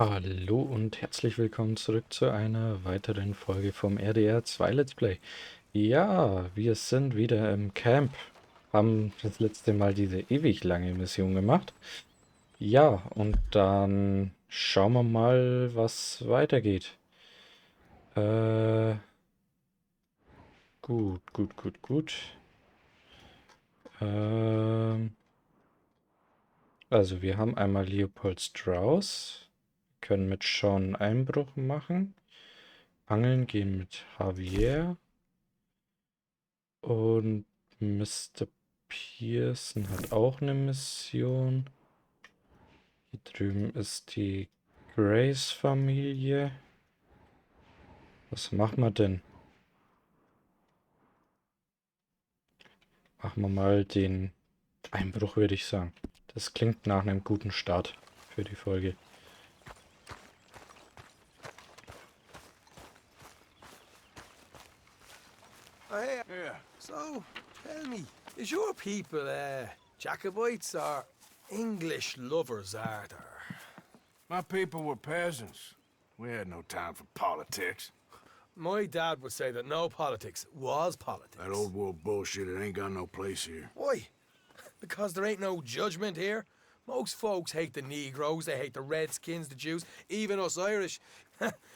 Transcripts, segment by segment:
Hallo und herzlich willkommen zurück zu einer weiteren Folge vom RDR2 Let's Play. Ja, wir sind wieder im Camp, haben das letzte Mal diese ewig lange Mission gemacht. Ja, und dann schauen wir mal, was weitergeht. Äh, gut. Ähm, also wir haben einmal Leopold Strauss, können mit Sean Einbruch machen, Angeln gehen mit Javier. Und Mr. Pearson hat auch eine Mission. Hier drüben ist die Grace-Familie. Was machen wir denn? Machen wir mal den Einbruch, würde ich sagen. Das klingt nach einem guten Start für die Folge. Hey, so, tell me, is your people, Jacobites or English lovers, are there? My people were peasants. We had no time for politics. My dad would say that no politics was politics. That old world bullshit, it ain't got no place here. Why? Because there ain't no judgment here? Most folks hate the Negroes, they hate the Redskins, the Jews, even us Irish.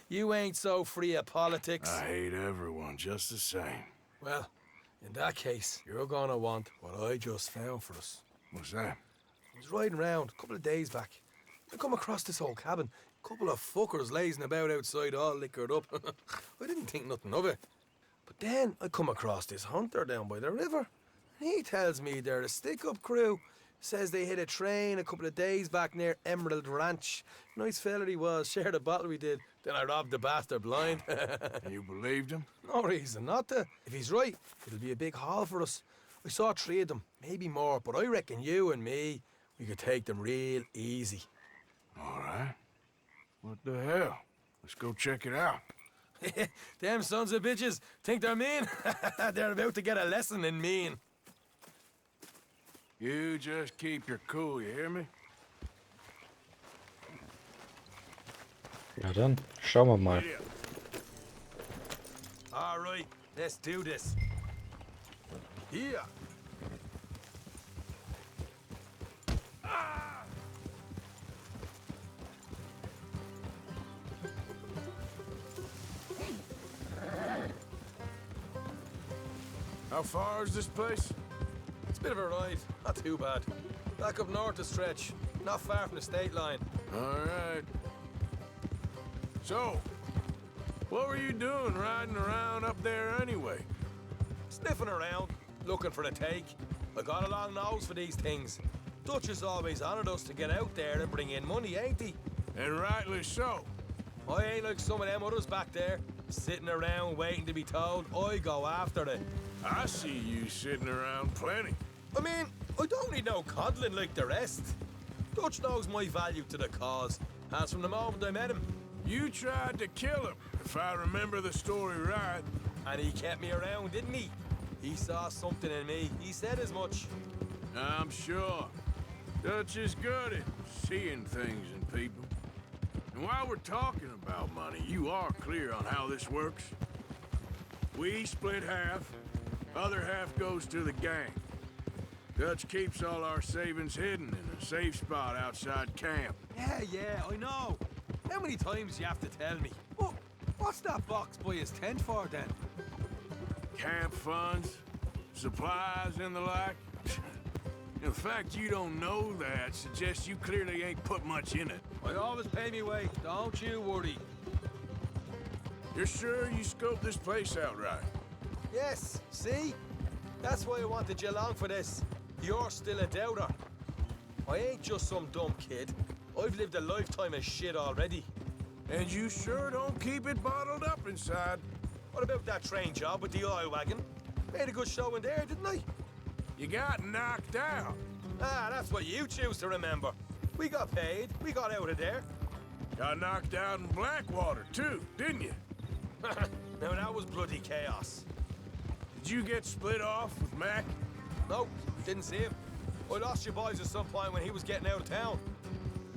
You ain't so free of politics. I hate everyone just the same. Well, in that case, you're gonna want what I just found for us. What's that? I was riding around a couple of days back. I come across this old cabin. Couple of fuckers lazing about outside all liquored up. I didn't think nothing of it. But then I come across this hunter down by the river. He tells me they're a stick-up crew. Says they hit a train a couple of days back near Emerald Ranch. Nice fella he was, shared a bottle we did. Then I robbed the bastard blind. And you believed him? No reason not to. If he's right, it'll be a big haul for us. I saw 3 of them, maybe more, but I reckon you and me, we could take them real easy. All right. What the hell? Let's go check it out. Them sons of bitches think they're mean. They're about to get a lesson in mean. You just keep your cool, you hear me? Ja dann, schauen wir mal. Yeah. All right, let's do this. Here. How far is this place? It's a bit of a ride, not too bad. Back up north a stretch, not far from the state line. All right. So, what were you doing riding around up there anyway? Sniffing around, looking for the take. I got a long nose for these things. Dutch has always honoured us to get out there and bring in money, ain't he? And rightly so. I ain't like some of them others back there, sitting around waiting to be told. I go after it. I see you sitting around plenty. I mean, I don't need no coddling like the rest. Dutch knows my value to the cause, as from the moment I met him. You tried to kill him, if I remember the story right. And he kept me around, didn't he? He saw something in me. He said as much. I'm sure. Dutch is good at seeing things in people. And while we're talking about money, you are clear on how this works? We split half, other half goes to the gang. Dutch keeps all our savings hidden in a safe spot outside camp. Yeah, I know. How many times you have to tell me? Oh, what's that box by his tent for then? Camp funds, supplies, and the like. The fact you don't know that suggests you clearly ain't put much in it. I always pay me way, don't you worry. You're sure you scoped this place out right? Yes, see? That's why I wanted you along for this. You're still a doubter. I ain't just some dumb kid. I've lived a lifetime of shit already. And you sure don't keep it bottled up inside. What about that train job with the oil wagon? Made a good show in there, didn't I? You got knocked out. Ah, that's what you choose to remember. We got paid. We got out of there. Got knocked out in Blackwater, too, didn't you? Now, that was bloody chaos. Did you get split off with Mac? No, didn't see him. I lost you boys at some point when he was getting out of town.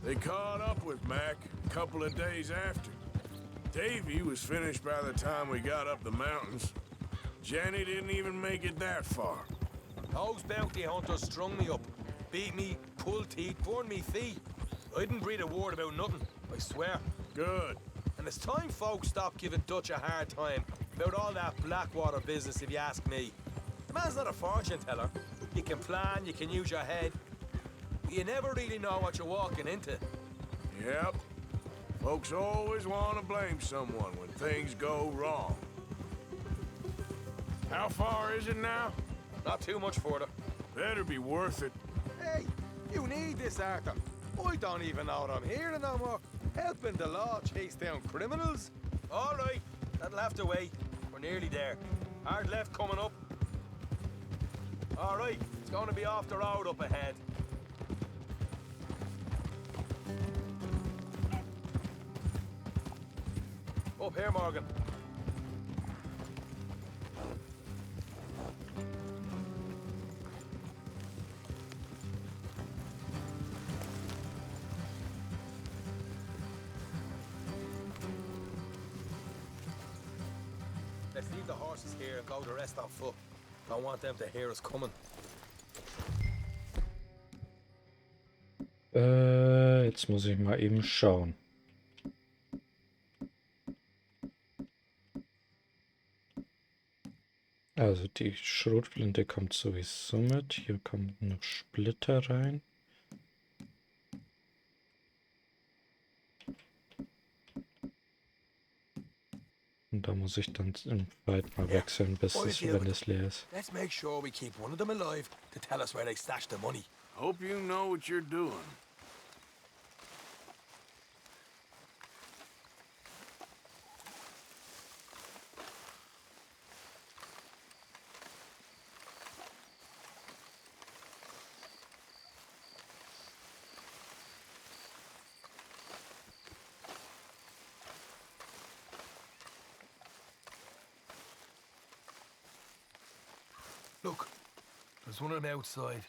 They caught up with Mac a couple of days after. Davy was finished by the time we got up the mountains. Jenny didn't even make it that far. Those bounty hunters strung me up. Beat me, pulled teeth, burned me feet. I didn't breathe a word about nothing, I swear. Good. And it's time folks stopped giving Dutch a hard time about all that Blackwater business, if you ask me. The man's not a fortune teller. You can plan, you can use your head. But you never really know what you're walking into. Yep. Folks always want to blame someone when things go wrong. How far is it now? Not too much further. Better be worth it. Hey, you need this, Arthur. I don't even know what I'm hearing no more. Helping the law chase down criminals? All right, that'll have to wait. We're nearly there. Hard left coming up. All right, it's going to be off the road up ahead. Up here, Morgan. Let's leave the horses here and go the rest on foot. Don't want them to hear us coming. Jetzt muss ich mal eben schauen. Also die Schrotflinte kommt sowieso mit. Hier kommt noch Splitter rein. Und da muss ich dann im Fight mal wechseln, bis es, wenn es leer ist. Let's make sure we keep one of them alive to tell us where they stashed the money. Hope you know what you're doing. Look, there's one of them outside.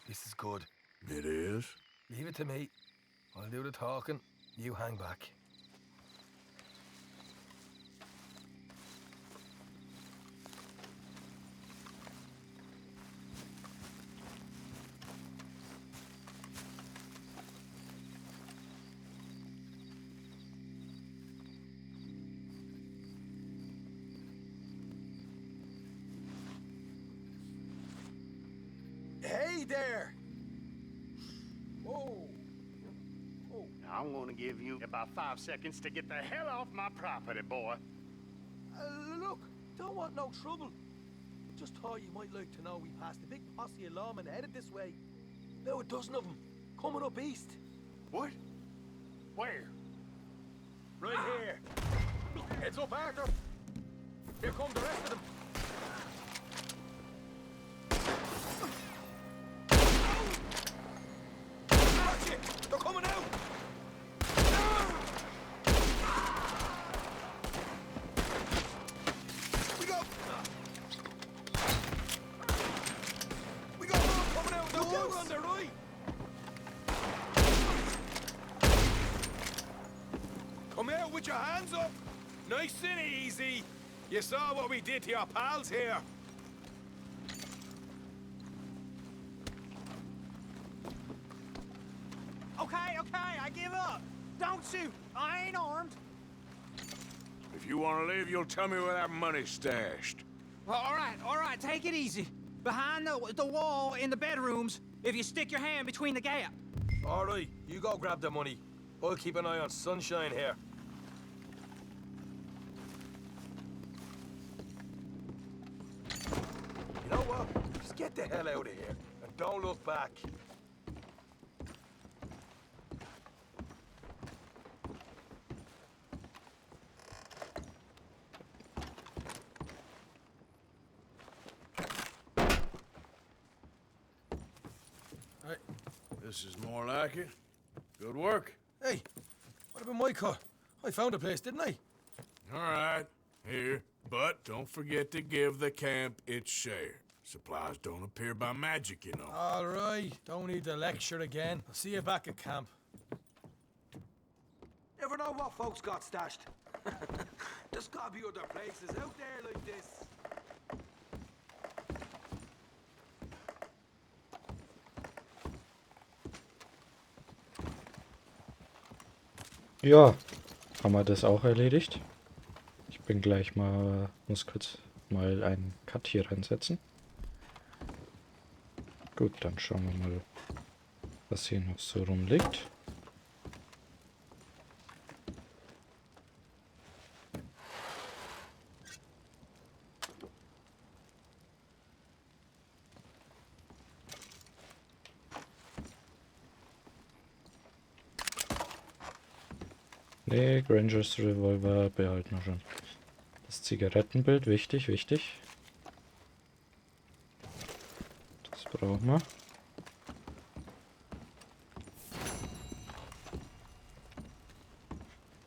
This is good. It is? Leave it to me. I'll do the talking. You hang back. Hey there! Whoa! I'm gonna give you about 5 seconds to get the hell off my property, boy. Look, don't want no trouble. Just thought you might like to know we passed a big posse of lawmen headed this way. About a dozen of them, coming up east. What? Where? Right here. Heads up, Arthur. Here come the rest of them. Watch it! They're coming out! We go! We got more coming out! They're down on the right! Come out with your hands up! Nice and easy! You saw what we did to your pals here! Okay, I give up. Don't shoot. I ain't armed. If you want to leave, you'll tell me where that money's stashed. Well, all right, take it easy. Behind the wall in the bedrooms, if you stick your hand between the gap. All right, you go grab the money. I'll keep an eye on Sunshine here. You know what? Just get the hell out of here and don't look back. This is more like it. Good work. Hey, what about my car? I found a place, didn't I? All right, here. But don't forget to give the camp its share. Supplies don't appear by magic, you know. All right, don't need the lecture again. I'll see you back at camp. never know what folks got stashed. There's gotta be other places out there like this. Ja, haben wir das auch erledigt. Ich bin gleich mal, muss kurz mal einen Cut hier reinsetzen. Gut, dann schauen wir mal, was hier noch so rumliegt. Nee, Grangers Revolver behalten wir schon. Das Zigarettenbild, wichtig, wichtig. Das brauchen wir.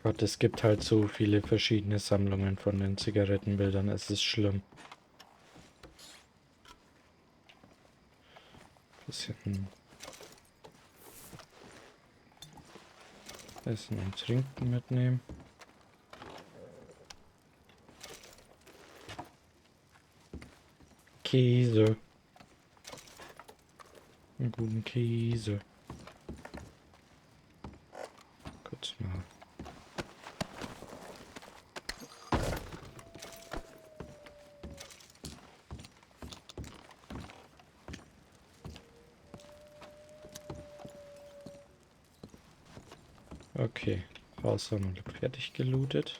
Gott, es gibt halt so viele verschiedene Sammlungen von den Zigarettenbildern, es ist schlimm. Bisschen Essen und Trinken mitnehmen. Käse. Einen guten Käse. Kurz mal. Okay, raus haben wir fertig gelootet.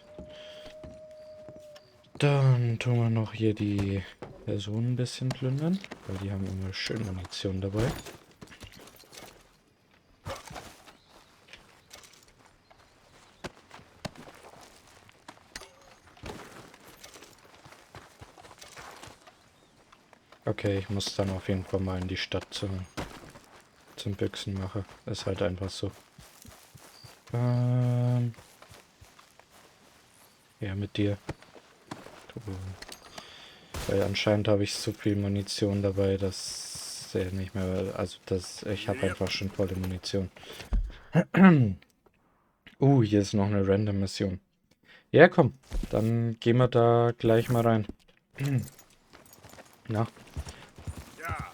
Dann tun wir noch hier die Personen ein bisschen plündern, weil die haben immer schön Munition dabei. Okay, ich muss dann auf jeden Fall mal in die Stadt zum Büchsenmacher. Ist halt einfach so. Ja, mit dir. Weil anscheinend habe ich so viel Munition dabei, dass er nicht mehr... Also, ich habe einfach schon volle Munition. Hier ist noch eine Random-Mission. Ja, komm. Dann gehen wir da gleich mal rein. Na? Ja.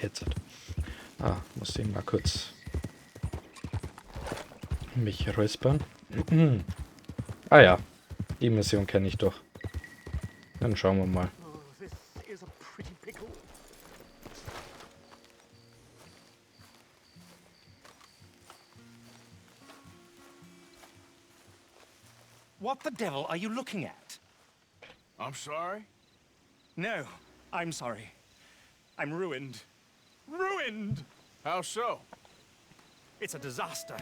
Jetzt. Muss den mal kurz mich räuspern. Ja, die Mission kenne ich doch. Dann schauen wir mal. Oh, this is a pretty pickle. What the devil are you looking at? I'm sorry? No, I'm sorry. I'm ruined. Ruined! How so? It's a disaster.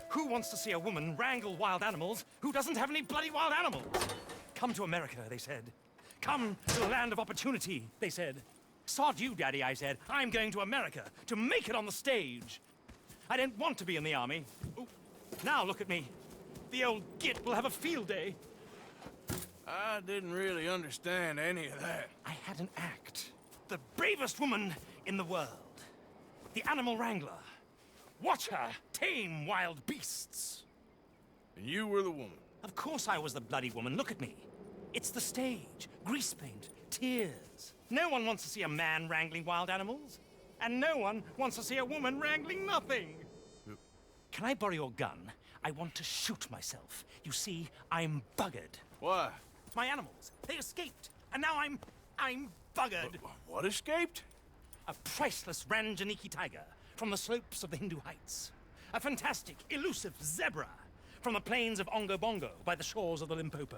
Who wants to see a woman wrangle wild animals who doesn't have any bloody wild animals? Come to America, they said. Come to the land of opportunity, they said. Sod you, Daddy, I said. I'm going to America to make it on the stage. I didn't want to be in the army. Ooh. Now look at me. The old git will have a field day. I didn't really understand any of that. I had an act. The bravest woman in the world. The animal wrangler. Watch her tame wild beasts. And you were the woman. Of course I was the bloody woman. Look at me. It's the stage. Grease paint. Tears. No one wants to see a man wrangling wild animals. And no one wants to see a woman wrangling nothing. Can I borrow your gun? I want to shoot myself. You see, I'm buggered. Why? My animals, they escaped. And now I'm buggered. What escaped? A priceless Ranjaniki tiger from the slopes of the Hindu Heights. A fantastic, elusive zebra from the plains of Ongo Bongo by the shores of the Limpopo.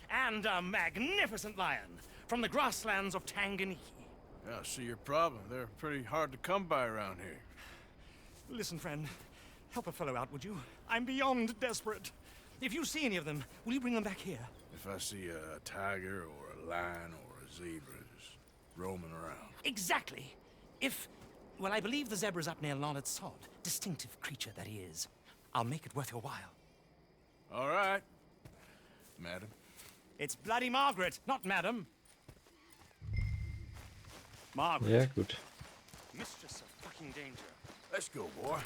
And a magnificent lion from the grasslands of Tanganyika. Yeah, I see your problem. They're pretty hard to come by around here. Listen, friend, help a fellow out, would you? I'm beyond desperate. If you see any of them, will you bring them back here? If I see a tiger or a lion or a zebra just roaming around. Exactly. Well, I believe the zebra's up near Larned Sod. Distinctive creature that he is. I'll make it worth your while. All right, madam. It's bloody Margaret, not madam. Margaret. Ja, gut. Let's go, boy.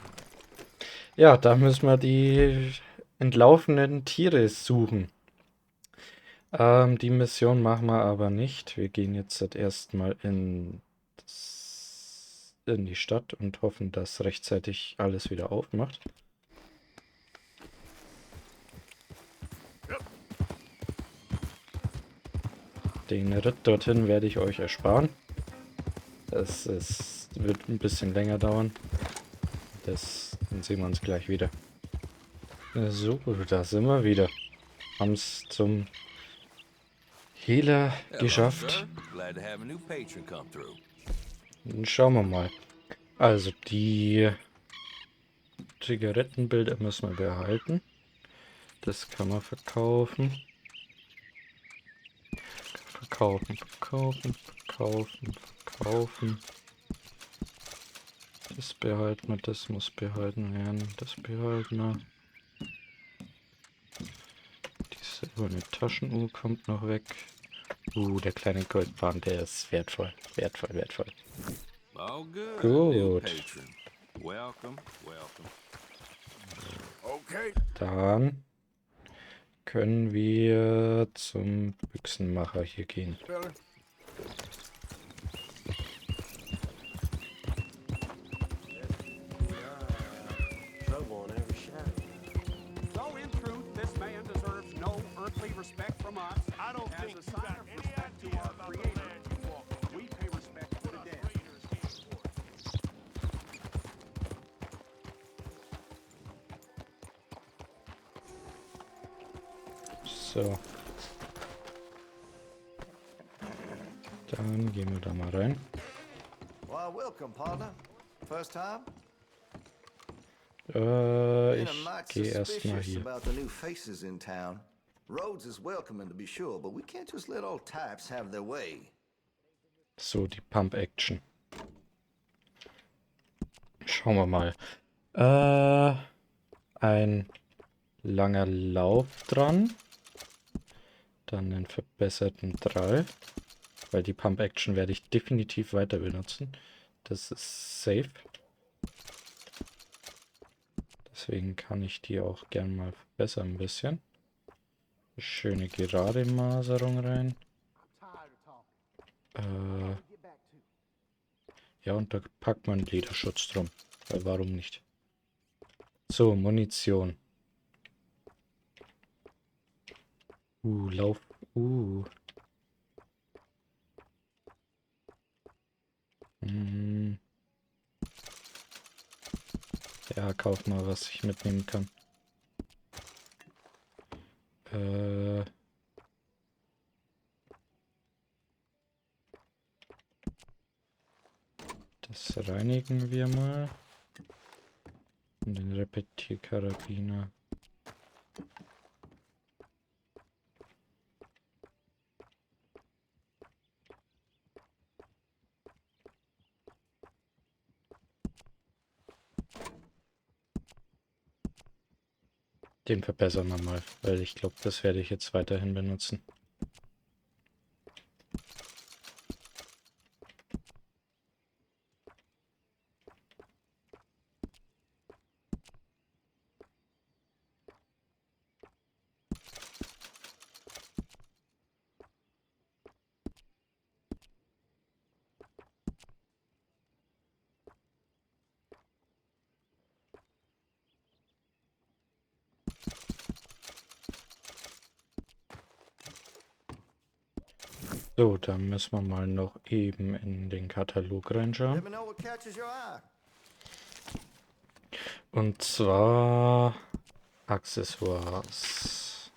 Ja, da müssen wir die entlaufenen Tiere suchen. Die Mission machen wir aber nicht. Wir gehen jetzt erstmal in die Stadt und hoffen, dass rechtzeitig alles wieder aufmacht. Den Ritt dorthin werde ich euch ersparen. Wird ein bisschen länger dauern. Dann sehen wir uns gleich wieder. So, da sind wir wieder. Haben es zum Hehler geschafft. Glad to have a new patron come through. Dann schauen wir mal. Also die Zigarettenbilder müssen wir behalten. Das kann man verkaufen. Verkaufen. Das behalten wir, das muss behalten werden. Das behalten wir. Die silberne Taschenuhr kommt noch weg. Der kleine Goldbarren, der ist wertvoll. Wertvoll. All good. Gut. New patron. Welcome. Okay. Dann können wir zum Büchsenmacher hier gehen. Feller. So in truth, this man deserves no earthly respect from us. I don't As think a you sign got of any respect to idea our about the Creator, land you walk on. we pay respect to the dead. So. Dann gehen wir da mal rein. Why, welcome, partner. First time? Ich Been a mite gehe erstmal suspicious hier. about the new faces in town. Rhodes is welcoming to be sure, but we can't just let old types have their way. So, die Pump-Action. Schauen wir mal. Ein langer Lauf dran. Dann einen verbesserten Drall. Weil die Pump-Action werde ich definitiv weiter benutzen. Das ist safe. Deswegen kann ich die auch gern mal verbessern ein bisschen. Schöne gerade Maserung rein. Ja, und da packt man einen Lederschutz drum. Weil warum nicht? So, Munition. Lauf. Ja, kauf mal, was ich mitnehmen kann. Das reinigen wir mal. Und den Repetierkarabiner. Den verbessern wir mal, weil ich glaube, das werde ich jetzt weiterhin benutzen. So, dann müssen wir mal noch eben in den Katalog Let reinschauen. me know what catches your eye. Und zwar Accessoires.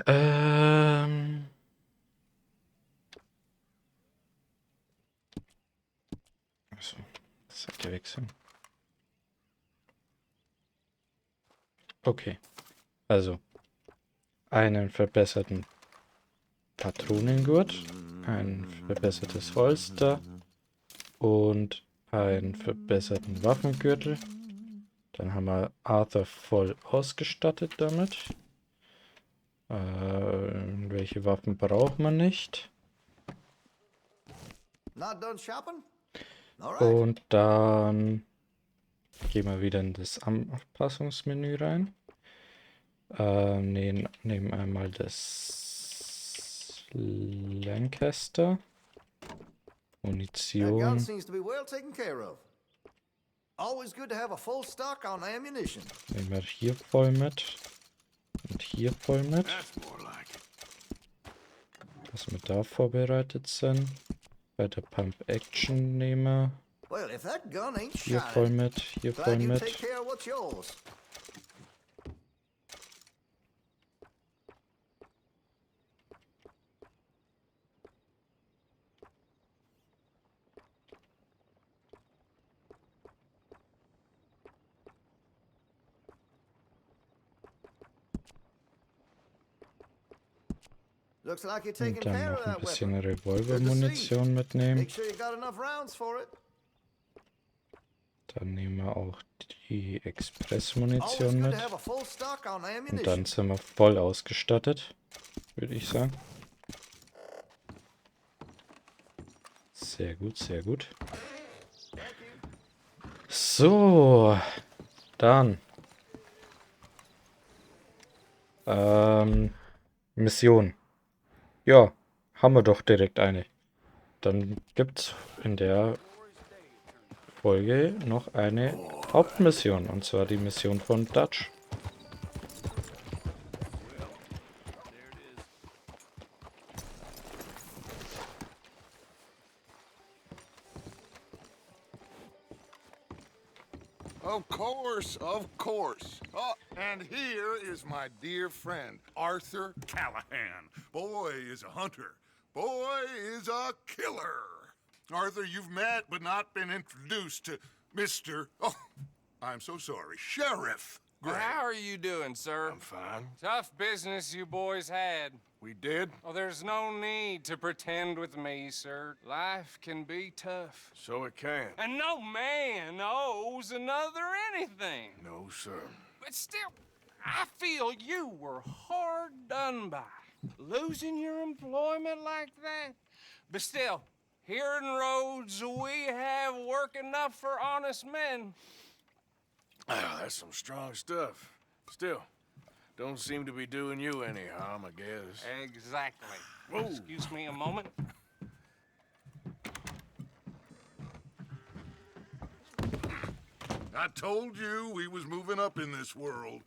Also, das sollte wechseln. Okay. Also, einen verbesserten Patronengurt, ein verbessertes Holster und einen verbesserten Waffengürtel. Dann haben wir Arthur voll ausgestattet damit. Welche Waffen braucht man nicht? Not done shopping? Und dann gehen wir wieder in das Anpassungsmenü rein. Nehmen einmal das Lancaster. Munition. seems to be well taken care of. Always good to have a full stock on ammunition. Nehmen wir hier voll mit. Und hier voll mit. Dass wir da vorbereitet sind. Bei der Pump Action nehmen Well, if that gun ain't hier shot, voll mit, hier voll glad you mit. take care of what's yours. Looks like you're taking Und dann care noch of ein that bisschen weapon. Revolvermunition mitnehmen. Make sure you got enough rounds for it. Dann nehmen wir auch die Always Expressmunition good mit. to have a full stock on Und ammunition. dann sind wir voll ausgestattet, würde ich sagen. Sehr gut, sehr gut. So, dann. Mission. Ja, haben wir doch direkt eine. Dann gibt's in der Folge noch eine Hauptmission, und zwar die Mission von Dutch. Of course. Oh, and here is my dear friend, Arthur Callahan. Boy is a hunter. Boy is a killer. Arthur, you've met but not been introduced to Mr. Oh, I'm so sorry, Sheriff Gray. How are you doing, sir? I'm fine. Tough business you boys had. We did? Oh, there's no need to pretend with me, sir. Life can be tough. So it can. And no man owes another anything. No, sir. But still, I feel you were hard done by. Losing your employment like that. But still, here in Rhodes, we have work enough for honest men. Ah, that's some strong stuff. Still, don't seem to be doing you any harm, I guess. Exactly. Whoa. Excuse me a moment. I told you we was moving up in this world.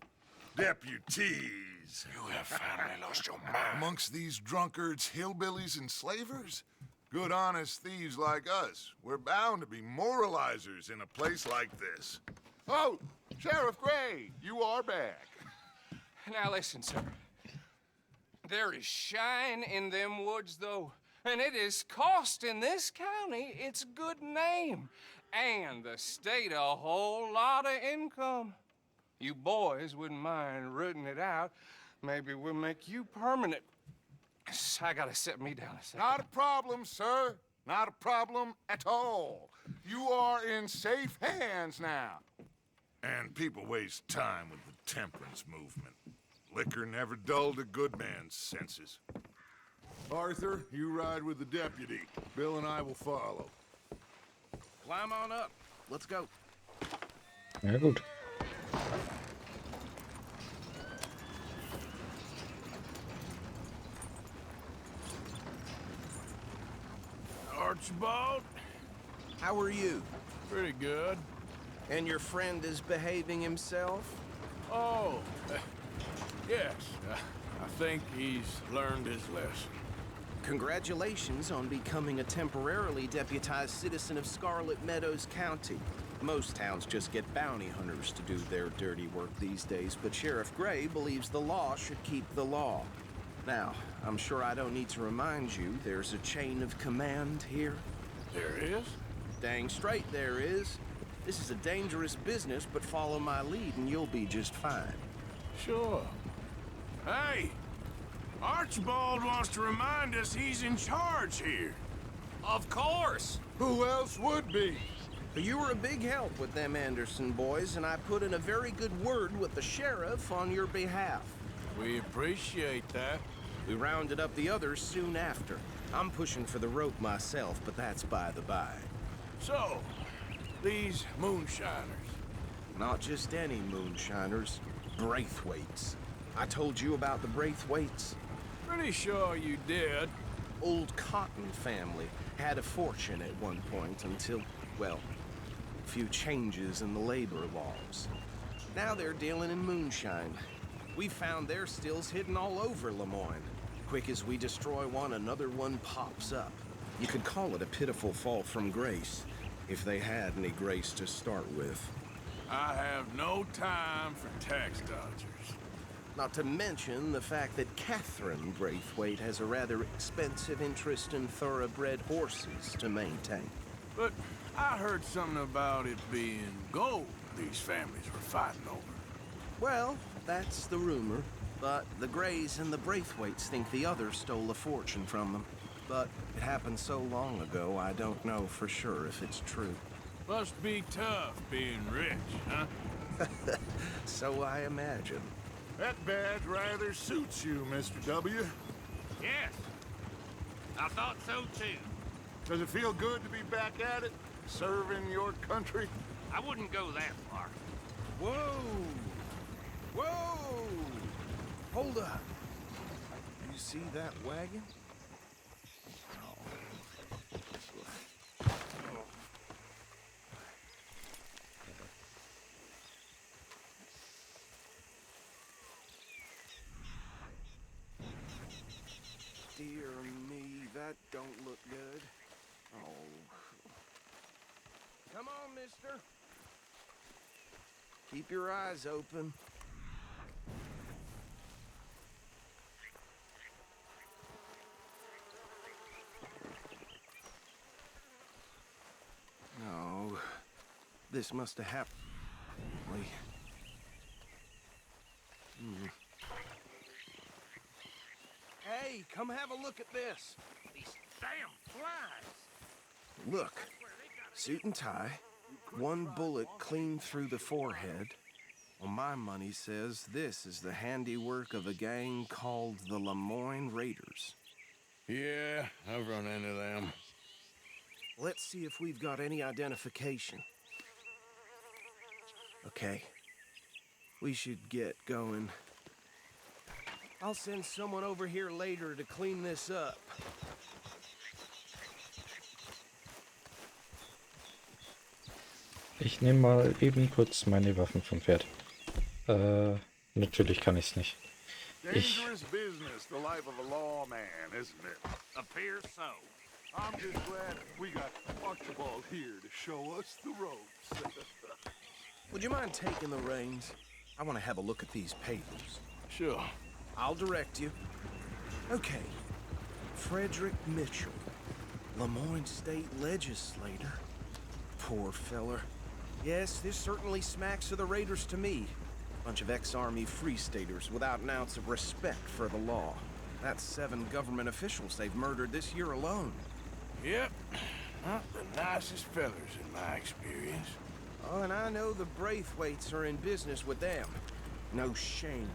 Deputies. You have finally lost your mind. Amongst these drunkards, hillbillies, and slavers? Good honest thieves like us. We're bound to be moralizers in a place like this. Oh, Sheriff Gray, you are back. Now listen, sir. There is shine in them woods, though, and it is costing this county its good name and the state a whole lot of income. You boys wouldn't mind rooting it out. Maybe we'll make you permanent. I gotta sit me down a second. Not a problem, sir. Not a problem at all. You are in safe hands now. And people waste time with the temperance movement. Liquor never dulled a good man's senses. Arthur, you ride with the deputy. Bill and I will follow. Climb on up. Let's go. Ja gut. Archibald? How are you? Pretty good. And your friend is behaving himself? Oh, yes. I think he's learned his lesson. Congratulations on becoming a temporarily deputized citizen of Scarlet Meadows County. Most towns just get bounty hunters to do their dirty work these days, but Sheriff Gray believes the law should keep the law. Now, I'm sure I don't need to remind you there's a chain of command here. There is? Dang straight there is. This is a dangerous business, but follow my lead and you'll be just fine. Sure. Hey! Archibald wants to remind us he's in charge here. Of course. Who else would be? You were a big help with them Anderson boys, and I put in a very good word with the sheriff on your behalf. We appreciate that. We rounded up the others soon after. I'm pushing for the rope myself, but that's by the by. So, these moonshiners. Not just any moonshiners, Braithwaites. I told you about the Braithwaites? Pretty sure you did. Old Cotton family had a fortune at one point until, well, a few changes in the labor laws. Now they're dealing in moonshine. We found their stills hidden all over Lemoyne. Quick as we destroy one, another one pops up. You could call it a pitiful fall from grace, if they had any grace to start with. I have no time for tax dodgers. Not to mention the fact that Catherine Braithwaite has a rather expensive interest in thoroughbred horses to maintain. But I heard something about it being gold these families were fighting over. Well, that's the rumor. But the Greys and the Braithwaites think the others stole a fortune from them. But it happened so long ago, I don't know for sure if it's true. Must be tough being rich, huh? So I imagine. That badge rather suits you, Mr. W. Yes. I thought so, too. Does it feel good to be back at it? Serving your country? I wouldn't go that far. Whoa! Whoa! Hold up. You see that wagon? Dear me, that don't look good. Oh. Come on, mister. Keep your eyes open. No. This must have happened. Hey, come have a look at this. These damn flies. Look, suit and tie, one bullet clean through the forehead. Well, my money says this is the handiwork of a gang called the Lemoyne Raiders. Yeah, I've run into them. Let's see if we've got any identification. Okay, we should get going. I'll send someone over here later to clean this up. Ich nehme mal eben kurz meine Waffen vom Pferd. Natürlich kann ich's nicht. Dangerous business, the life of a lawman, isn't it? Appears so. I'm just glad we got Archibald here to show us the ropes. Would you mind taking the reins? I want to have a look at these papers. Sure. I'll direct you. Okay. Frederick Mitchell, Lemoyne State Legislator. Poor feller. Yes, this certainly smacks of the Raiders to me. Bunch of ex-Army Free Staters without an ounce of respect for the law. That's 7 government officials they've murdered this year alone. Yep. Not the nicest fellers in my experience. Oh, and I know the Braithwaites are in business with them. No shame.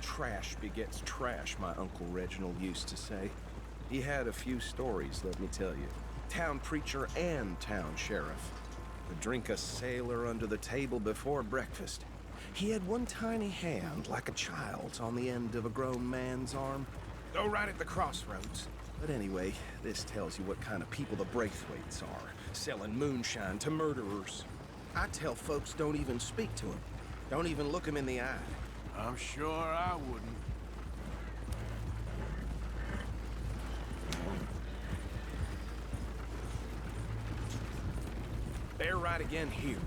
Trash begets trash, my Uncle Reginald used to say. He had a few stories, let me tell you. Town preacher and town sheriff. Would drink a sailor under the table before breakfast. He had one tiny hand, like a child's, on the end of a grown man's arm. Go right at the crossroads. But anyway, this tells you what kind of people the Braithwaites are. Selling moonshine to murderers. I tell folks don't even speak to them. Don't even look them in the eye. I'm sure I wouldn't. Bear right again here.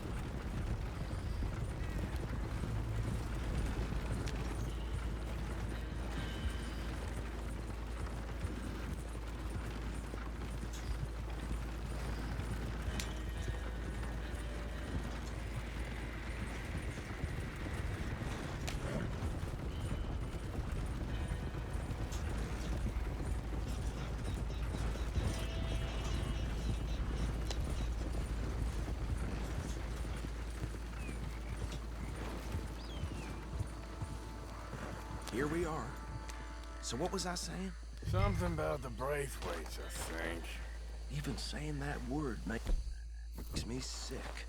Here we are. So what was I saying? Something about the Braithwaites, I think. Even saying that word, mate. Makes me sick.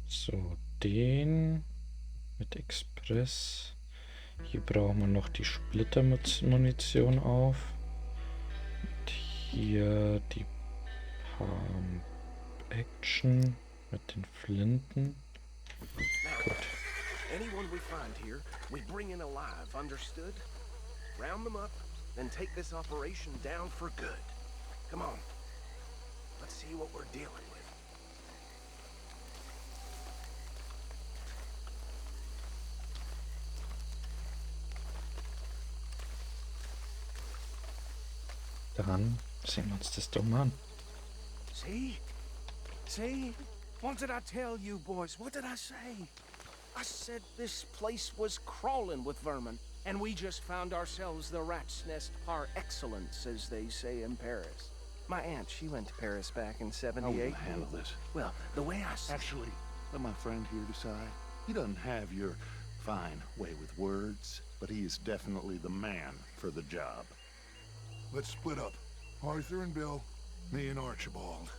So, den mit Express. Hier brauchen wir noch die Splittermunition auf. Und hier die Pump Action mit den Flinten. Gut. Anyone we find here, we bring in alive, understood? Round them up, then take this operation down for good. Come on. Let's see what we're dealing with. Dann sehen wir uns das doch mal an. See? See? What did I tell you, boys? What did I say? I said this place was crawling with vermin, and we just found ourselves the rat's nest par excellence, as they say in Paris. My aunt, she went to Paris back in '78. How will you handle this? Well, the way I see... Actually, let my friend here decide. He doesn't have your fine way with words, but he is definitely the man for the job. Let's split up. Arthur and Bill, me and Archibald.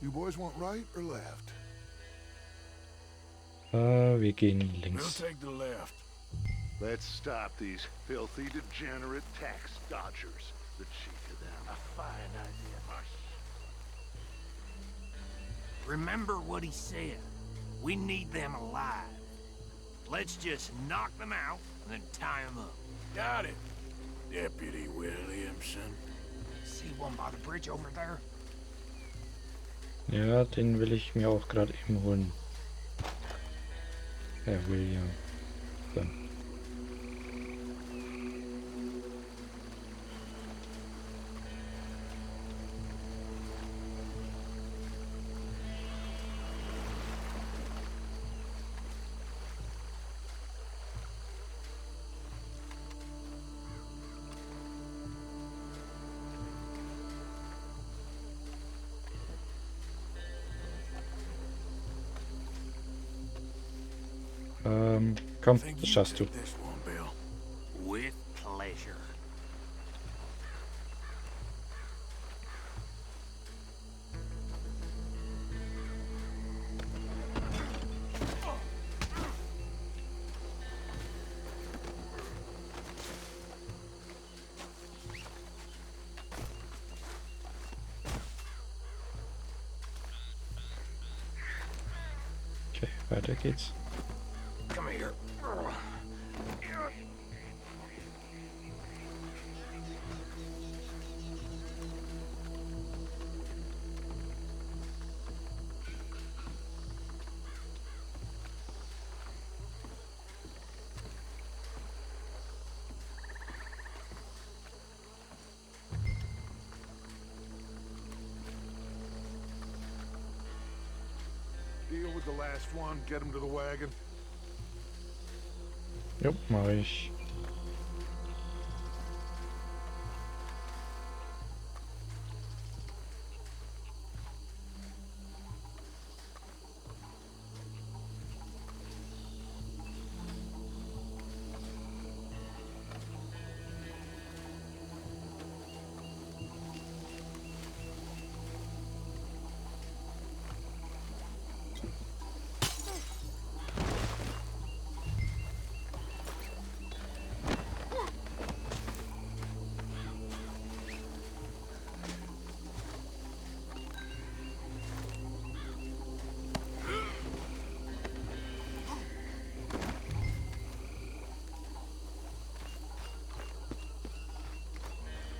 You boys want right or left? Wir gehen We'll links. take the left. Let's stop these filthy, degenerate tax dodgers. The cheek of them. A fine idea. Remember what he said. We need them alive. Let's just knock them out and then tie them up. Got it, Deputy Williamson. See one by the bridge over there? Ja, den will ich mir auch gerade eben holen. Herr William. So. Komm, das schaffst du. This one, Bill. With pleasure. Okay, weiter geht's. Come here. Deal with the last one, get him to the wagon. Jo, mach ich.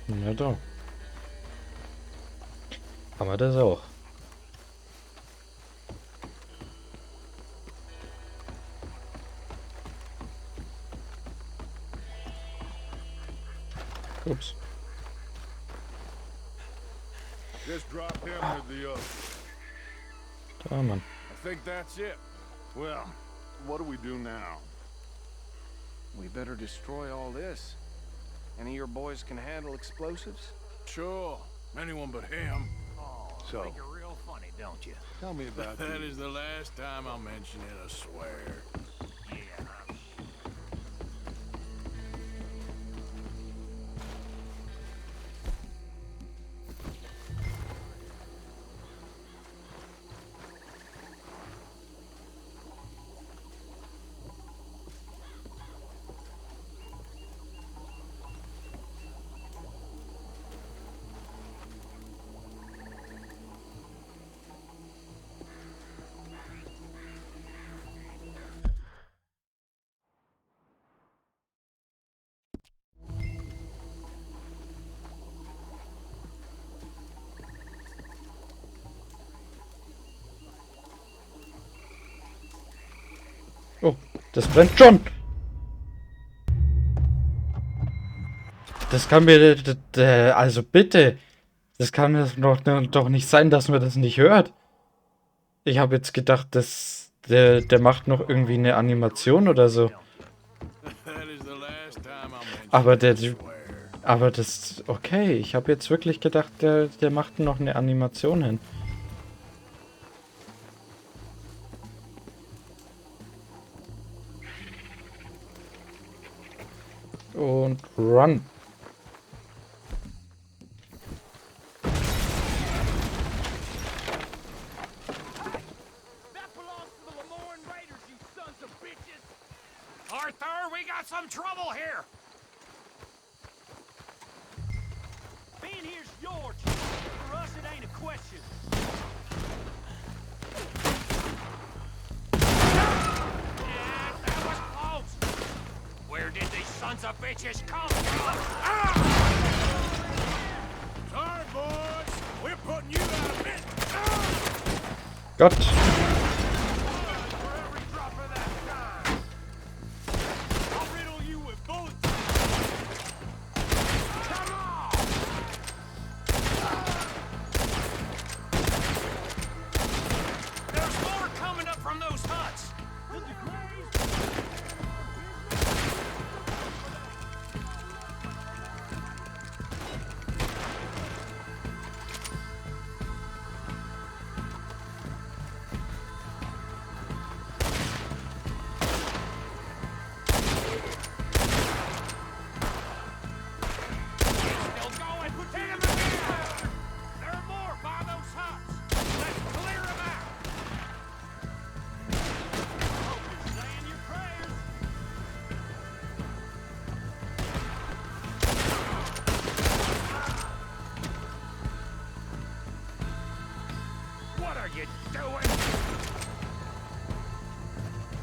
Na doch. Haben wir das auch. Ups. Just drop him with the other. Da, Mann. I think that's it. Well, what do we do now? We better destroy all this. Any of your boys can handle explosives? Sure. Anyone but him. Oh, So- think you're real funny, don't you? Tell me about That the... is the last time I'll mention it, I swear. Yeah. Das brennt schon! Das kann mir... Also bitte! Das kann mir doch nicht sein, dass man das nicht hört. Ich habe jetzt gedacht, der macht noch irgendwie eine Animation oder so. Aber das... Okay, ich habe jetzt wirklich gedacht, der macht noch eine Animation hin. Und run. Arthur, we got some trouble here. Being here's yours. For us, it ain't a question. Yeah, that was close. Where did these sons of bitches come from? Ah! Sorry, boys. We're putting you out of business. Gott.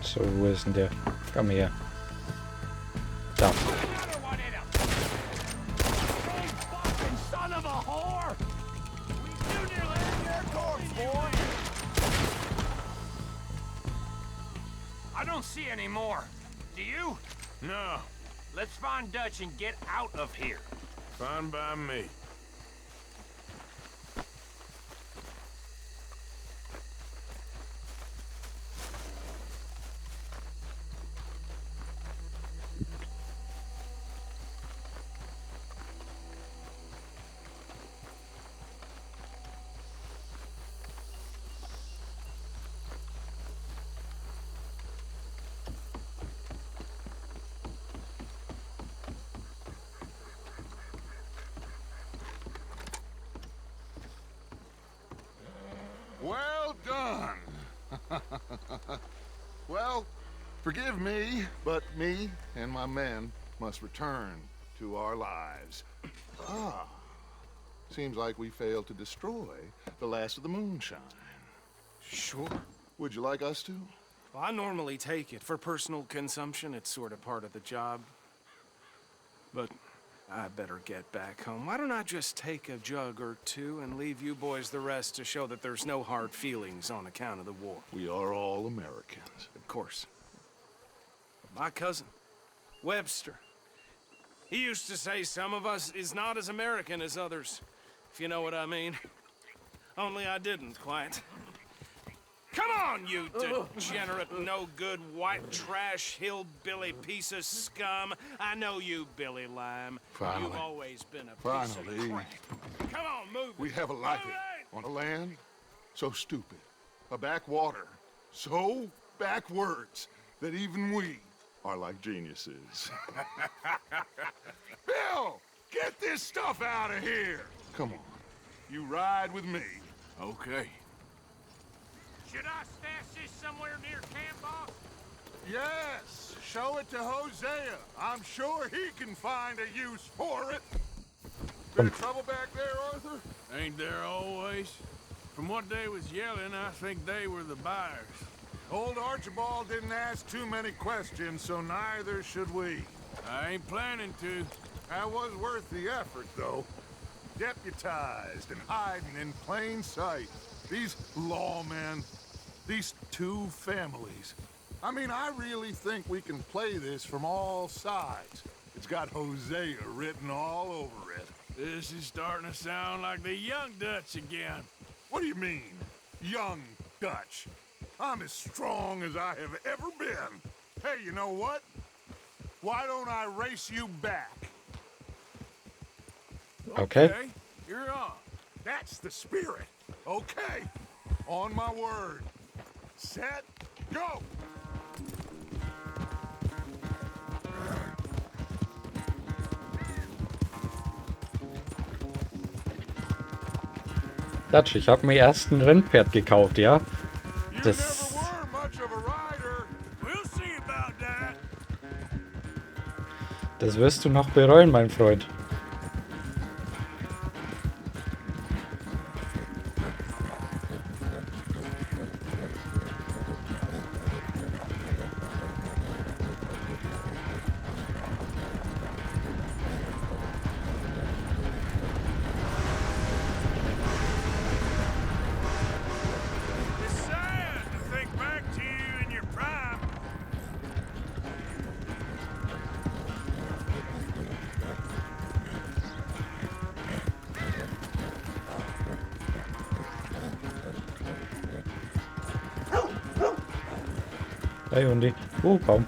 So, wo ist denn der? Komm her. Da. I don't see any more. Do you? No. Let's find Dutch and get out of here. Fine by me. Well done. Well, forgive me, but me and my men must return to our lives. Ah, seems like we failed to destroy the last of the moonshine. Sure. Would you like us to? Well, I normally take it. For personal consumption, it's sort of part of the job. But I better get back home. Why don't I just take a jug or two and leave you boys the rest to show that there's no hard feelings on account of the war? We are all Americans. Of course. My cousin, Webster, he used to say some of us is not as American as others, if you know what I mean. Only I didn't quite. Come on, you degenerate, no-good, white trash, hillbilly piece of scum. I know you, Billy Lime. Finally. You've always been a piece of crap. Come on, move it. We have a life on a land so stupid, a backwater so backwards that even we are like geniuses. Bill, get this stuff out of here. Come on, you ride with me. Okay. Should I stash this somewhere near camp, boss? Yes, show it to Hosea. I'm sure he can find a use for it. Bit of trouble back there, Arthur? Ain't there always? From what they was yelling, I think they were the buyers. Old Archibald didn't ask too many questions, so neither should we. I ain't planning to. That was worth the effort, though. Deputized and hiding in plain sight. These lawmen, these two families, I mean, I really think we can play this from all sides. It's got Hosea written all over it. This is starting to sound like the young Dutch again. What do you mean, young Dutch? I'm as strong as I have ever been. Hey, you know what? Why don't I race you back? Okay. You're on. That's the spirit. Okay. On my word. Set, go! Dutch, ich habe mir erst ein Rennpferd gekauft, ja? Das... Das wirst du noch bereuen, mein Freund. Hey Hundi. Baum.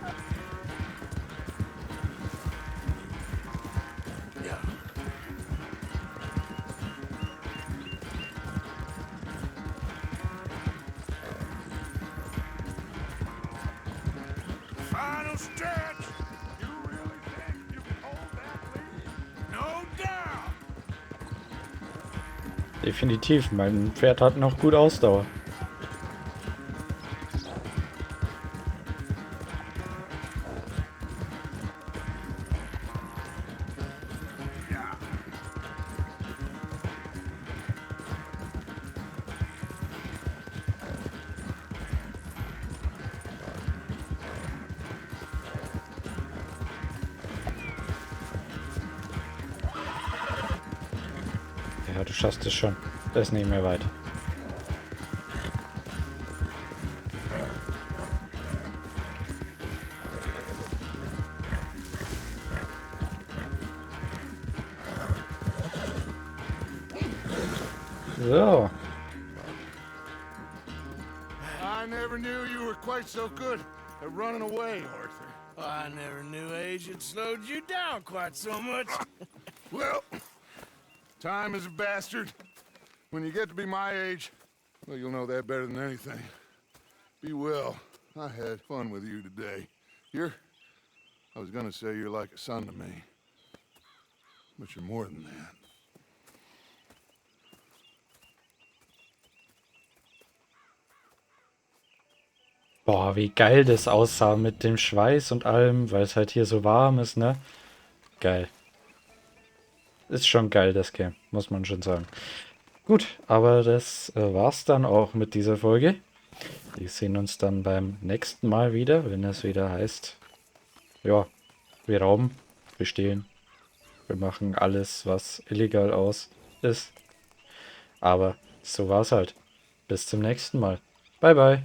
Final stretch. You really think you can hold that lead? No doubt. Definitiv, mein Pferd hat noch gut Ausdauer. Ja, du schaffst es schon. Das ist nicht mehr weit. So. I never knew you were quite so good at running away, Arthur. I never knew age had slowed you down quite so much. Well, time is a bastard. When you get to be my age, well, you'll know that better than anything. Be well. I had fun with you today. I was gonna say you're like a son to me. But you're more than that. Boah, wie geil das aussah mit dem Schweiß und allem, weil es halt hier so warm ist, ne? Geil. Ist schon geil, das Game, muss man schon sagen. Gut, aber das war's dann auch mit dieser Folge. Wir sehen uns dann beim nächsten Mal wieder, wenn es wieder heißt, ja, wir rauben, wir stehlen, wir machen alles, was illegal ist. Aber so war's halt. Bis zum nächsten Mal. Bye, bye.